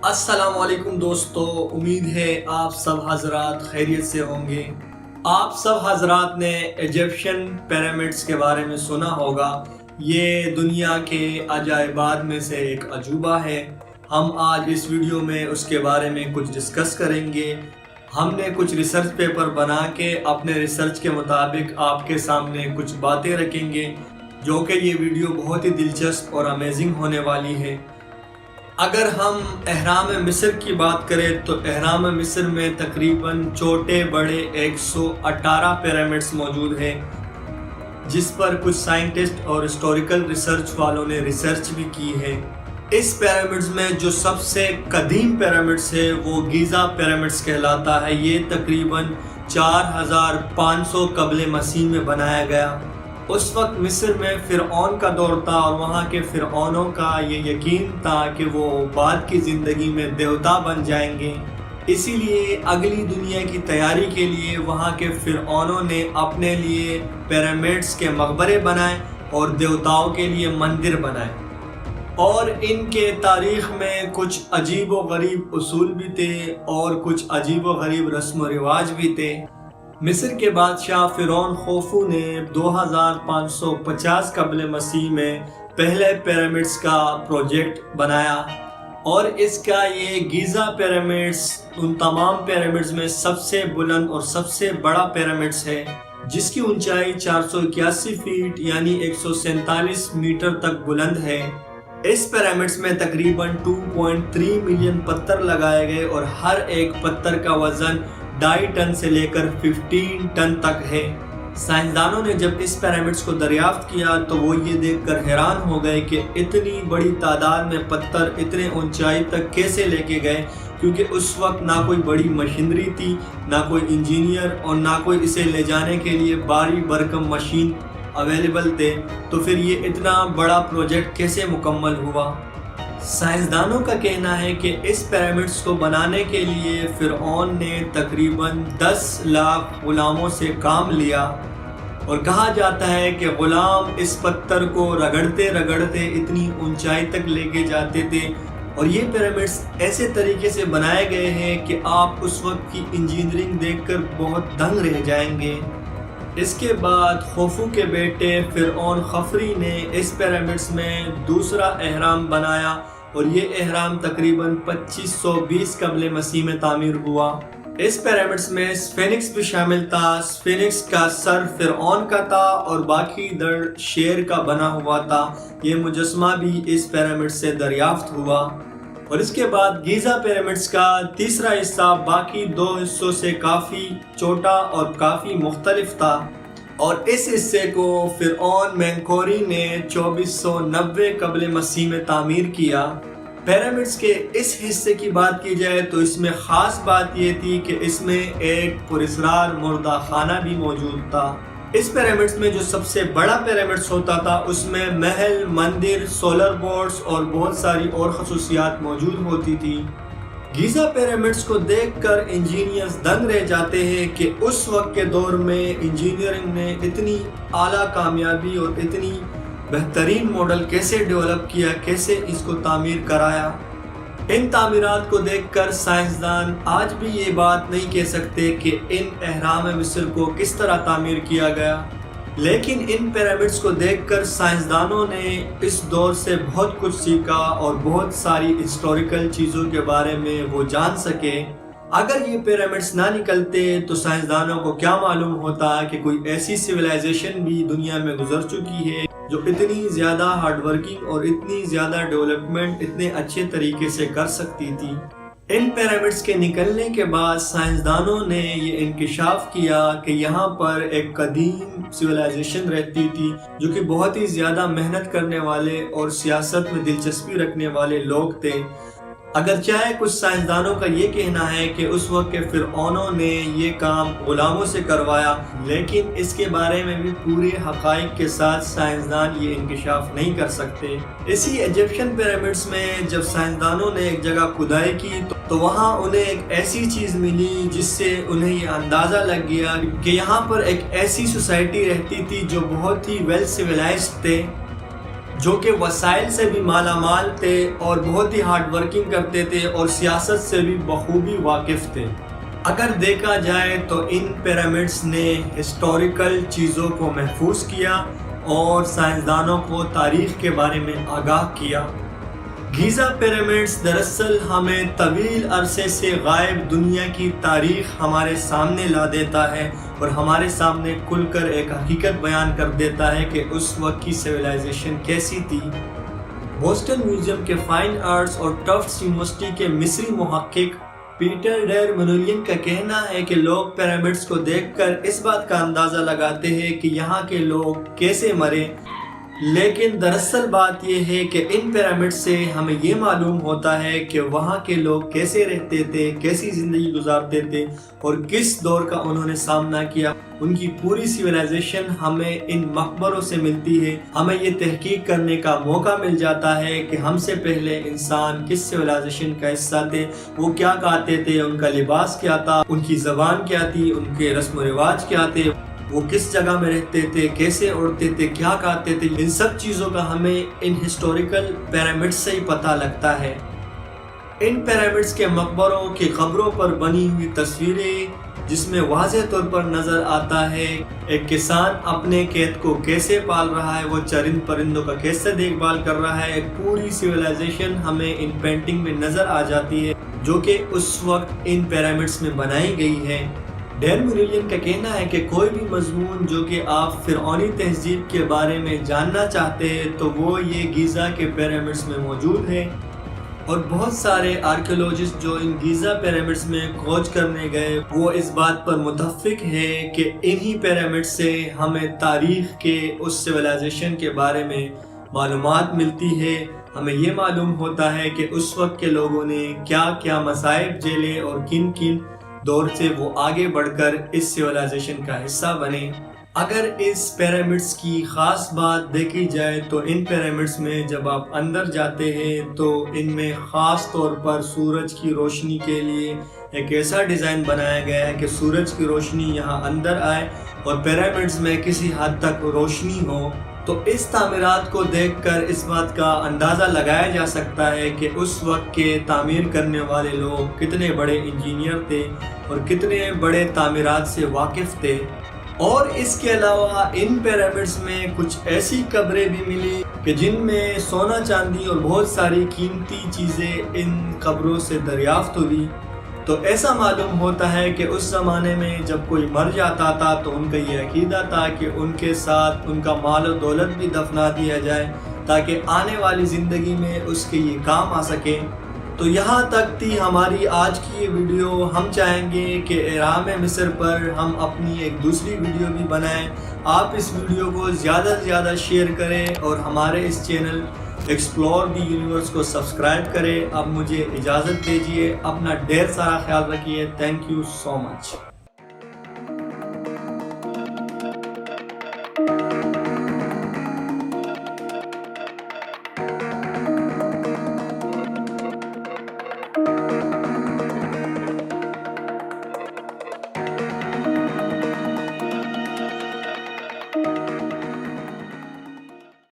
السلام علیکم دوستو، امید ہے آپ سب حضرات خیریت سے ہوں گے۔ آپ سب حضرات نے ایجپشن پیرامڈز کے بارے میں سنا ہوگا۔ یہ دنیا کے عجائبات میں سے ایک عجوبہ ہے۔ ہم آج اس ویڈیو میں اس کے بارے میں کچھ ڈسکس کریں گے۔ ہم نے کچھ ریسرچ پیپر بنا کے اپنے ریسرچ کے مطابق آپ کے سامنے کچھ باتیں رکھیں گے، جو کہ یہ ویڈیو بہت ہی دلچسپ اور امیزنگ ہونے والی ہے۔ اگر ہم اہرام مصر کی بات کریں تو اہرام مصر میں تقریباً چھوٹے بڑے 118 پیرامڈز موجود ہیں، جس پر کچھ سائنٹسٹ اور ہسٹوریکل ریسرچ والوں نے ریسرچ بھی کی ہے۔ اس پیرامڈز میں جو سب سے قدیم پیرامڈز ہے وہ گیزا پیرامڈز کہلاتا ہے۔ یہ تقریباً 4500 قبل مسیح میں بنایا گیا۔ اس وقت مصر میں فرعون کا دور تھا اور وہاں کے فرعونوں کا یہ یقین تھا کہ وہ بعد کی زندگی میں دیوتا بن جائیں گے۔ اسی لیے اگلی دنیا کی تیاری کے لیے وہاں کے فرعونوں نے اپنے لیے پیرامڈز کے مقبرے بنائے اور دیوتاؤں کے لیے مندر بنائے، اور ان کے تاریخ میں کچھ عجیب و غریب اصول بھی تھے اور کچھ عجیب و غریب رسم و رواج بھی تھے۔ مصر کے بادشاہ فرعون خوفو نے 2550 قبل مسیح میں پہلے پیرامڈز کا پروجیکٹ بنایا، اور اس کا یہ گیزا پیرامڈز ان تمام پیرامڈز میں سب سے بلند اور سب سے بڑا پیرامڈز ہے، جس کی اونچائی 481 فیٹ یعنی 147 میٹر تک بلند ہے۔ اس پیرامڈز میں تقریباً 2.3 ملین پتھر لگائے گئے اور ہر ایک پتھر کا وزن 2.5 ٹن سے لے کر 15 ٹن تک ہے۔ سائنسدانوں نے جب اس پیرامڈز کو دریافت کیا تو وہ یہ دیکھ کر حیران ہو گئے کہ اتنی بڑی تعداد میں پتھر اتنے اونچائی تک کیسے لے کے گئے، کیونکہ اس وقت نہ کوئی بڑی مشینری تھی، نہ کوئی انجینئر اور نہ کوئی اسے لے جانے کے لیے بھاری بھرکم مشین اویلیبل تھے۔ تو پھر یہ اتنا بڑا پروجیکٹ کیسے مکمل ہوا؟ سائنسدانوں کا کہنا ہے کہ اس پیرامڈز کو بنانے کے لیے فرعون نے تقریباً 10 لاکھ غلاموں سے کام لیا، اور کہا جاتا ہے کہ غلام اس پتھر کو رگڑتے رگڑتے اتنی اونچائی تک لے کے جاتے تھے، اور یہ پیرامڈز ایسے طریقے سے بنائے گئے ہیں کہ آپ اس وقت کی انجینئرنگ دیکھ کر بہت دنگ رہ جائیں گے۔ اس کے بعد خوفو کے بیٹے فرعون خفری نے اس پیرامڈز میں دوسرا اہرام بنایا، اور یہ اہرام تقریباً 2520 قبل مسیح میں تعمیر ہوا۔ اس پیرامڈز میں سفنکس بھی شامل تھا۔ سفنکس کا سر فرعون کا تھا اور باقی دڑ شیر کا بنا ہوا تھا۔ یہ مجسمہ بھی اس پیرامڈ سے دریافت ہوا۔ اور اس کے بعد گیزا پیرامڈز کا تیسرا حصہ باقی 2 حصوں سے کافی چھوٹا اور کافی مختلف تھا، اور اس حصے کو فرعون مینکوری نے 2490 قبل مسیح میں تعمیر کیا۔ پیرامڈز کے اس حصے کی بات کی جائے تو اس میں خاص بات یہ تھی کہ اس میں ایک پراسرار مردہ خانہ بھی موجود تھا۔ اس پیرامڈز میں جو سب سے بڑا پیرامڈز ہوتا تھا اس میں محل، مندر، سولر بورڈز اور بہت ساری اور خصوصیات موجود ہوتی تھی۔ گیزا پیرامڈز کو دیکھ کر انجینئرز دنگ رہ جاتے ہیں کہ اس وقت کے دور میں انجینئرنگ نے اتنی اعلیٰ کامیابی اور اتنی بہترین ماڈل کیسے ڈیولپ کیا، کیسے اس کو تعمیر کرایا۔ ان تعمیرات کو دیکھ کر سائنسدان آج بھی یہ بات نہیں کہہ سکتے کہ ان اہرام مصر کو کس طرح تعمیر کیا گیا، لیکن ان پیرامڈز کو دیکھ کر سائنسدانوں نے اس دور سے بہت کچھ سیکھا اور بہت ساری ہسٹوریکل چیزوں کے بارے میں وہ جان سکے۔ اگر یہ پیرامڈز نہ نکلتے تو سائنسدانوں کو کیا معلوم ہوتا کہ کوئی ایسی سویلائزیشن بھی دنیا میں گزر چکی ہے جو اتنی زیادہ ہارڈ ورکنگ اور اتنی زیادہ ڈیولپمنٹ اتنے اچھے طریقے سے کر سکتی تھی۔ ان پیرامڈز کے نکلنے کے بعد سائنسدانوں نے یہ انکشاف کیا کہ یہاں پر ایک قدیم سویلائزیشن رہتی تھی جو کہ بہت ہی زیادہ محنت کرنے والے اور سیاست میں دلچسپی رکھنے والے لوگ تھے۔ اگرچہ کچھ سائنسدانوں کا یہ کہنا ہے کہ اس وقت کے فرعونوں نے یہ کام غلاموں سے کروایا، لیکن اس کے بارے میں بھی پورے حقائق کے ساتھ سائنسدان یہ انکشاف نہیں کر سکتے۔ اسی ایجپشن پیرامڈز میں جب سائنسدانوں نے ایک جگہ کھدائی کی تو وہاں انہیں ایک ایسی چیز ملی جس سے انہیں یہ اندازہ لگ گیا کہ یہاں پر ایک ایسی سوسائٹی رہتی تھی جو بہت ہی ویل سیولائزڈ تھے۔ جو کہ وسائل سے بھی مالا مال تھے اور بہت ہی ہارڈ ورکنگ کرتے تھے اور سیاست سے بھی بخوبی واقف تھے۔ اگر دیکھا جائے تو ان پیرامڈس نے ہسٹوریکل چیزوں کو محفوظ کیا اور سائنسدانوں کو تاریخ کے بارے میں آگاہ کیا۔ گیزا پیرامڈس دراصل ہمیں طویل عرصے سے غائب دنیا کی تاریخ ہمارے سامنے لا دیتا ہے اور ہمارے سامنے کھل کر ایک حقیقت بیان کر دیتا ہے کہ اس وقت کی سویلائزیشن کیسی تھی۔ بوسٹن میوزیم کے فائن آرٹس اور ٹفٹس یونیورسٹی کے مصری محقق پیٹر ڈیر منولین کا کہنا ہے کہ لوگ پیرامڈس کو دیکھ کر اس بات کا اندازہ لگاتے ہیں کہ یہاں کے لوگ کیسے مرے، لیکن دراصل بات یہ ہے کہ ان پیرامڈس سے ہمیں یہ معلوم ہوتا ہے کہ وہاں کے لوگ کیسے رہتے تھے، کیسی زندگی گزارتے تھے اور کس دور کا انہوں نے سامنا کیا۔ ان کی پوری سویلائزیشن ہمیں ان مقبروں سے ملتی ہے۔ ہمیں یہ تحقیق کرنے کا موقع مل جاتا ہے کہ ہم سے پہلے انسان کس سویلائزیشن کا حصہ تھے، وہ کیا کھاتے تھے، ان کا لباس کیا تھا، ان کی زبان کیا تھی، ان کے رسم و رواج کیا تھے، وہ کس جگہ میں رہتے تھے، کیسے اڑتے تھے، کیا کھاتے تھے۔ ان سب چیزوں کا ہمیں ان ہسٹوریکل پیرامڈس سے ہی پتہ لگتا ہے۔ ان پیرامڈس کے مقبروں کی قبروں پر بنی ہوئی تصویریں جس میں واضح طور پر نظر آتا ہے ایک کسان اپنے کھیت کو کیسے پال رہا ہے، وہ چرند پرندوں کا کیسے دیکھ بھال کر رہا ہے، ایک پوری سویلائزیشن ہمیں ان پینٹنگ میں نظر آ جاتی ہے جو کہ اس وقت ان پیرامڈس میں بنائی گئی ہے۔ ڈیر منولین کا کہنا ہے کہ کوئی بھی مضمون جو کہ آپ فرعونی تہذیب کے بارے میں جاننا چاہتے ہیں تو وہ یہ گیزا کے پیرامڈس میں موجود ہے، اور بہت سارے آرکیولوجسٹ جو ان گیزا پیرامڈس میں کھوج کرنے گئے وہ اس بات پر متفق ہیں کہ انہی پیرامڈ سے ہمیں تاریخ کے اس سویلائزیشن کے بارے میں معلومات ملتی ہے۔ ہمیں یہ معلوم ہوتا ہے کہ اس وقت کے لوگوں نے کیا کیا مصائب جھیلے اور کن کن دور سے وہ آگے بڑھ کر اس سویلائزیشن کا حصہ بنے۔ اگر اس پیرامڈس کی خاص بات دیکھی جائے تو ان پیرامڈس میں جب آپ اندر جاتے ہیں تو ان میں خاص طور پر سورج کی روشنی کے لیے ایک ایسا ڈیزائن بنایا گیا ہے کہ سورج کی روشنی یہاں اندر آئے اور پیرامڈس میں کسی حد تک روشنی ہو۔ تو اس تعمیرات کو دیکھ کر اس بات کا اندازہ لگایا جا سکتا ہے کہ اس وقت کے تعمیر کرنے والے لوگ کتنے بڑے انجینئر تھے اور کتنے بڑے تعمیرات سے واقف تھے۔ اور اس کے علاوہ ان پیرامڈس میں کچھ ایسی قبریں بھی ملی کہ جن میں سونا چاندی اور بہت ساری قیمتی چیزیں ان قبروں سے دریافت ہوئی۔ تو ایسا معلوم ہوتا ہے کہ اس زمانے میں جب کوئی مر جاتا تھا تو ان کا یہ عقیدہ تھا کہ ان کے ساتھ ان کا مال و دولت بھی دفنا دیا جائے تاکہ آنے والی زندگی میں اس کے یہ کام آ سکے۔ تو یہاں تک تھی ہماری آج کی یہ ویڈیو۔ ہم چاہیں گے کہ اہرام مصر پر ہم اپنی ایک دوسری ویڈیو بھی بنائیں۔ آپ اس ویڈیو کو زیادہ سے زیادہ شیئر کریں اور ہمارے اس چینل ایکسپلور دی یونیورس کو سبسکرائب کریں۔ اب مجھے اجازت دیجیے، اپنا ڈھیر سارا خیال رکھیے۔ Thank you so much.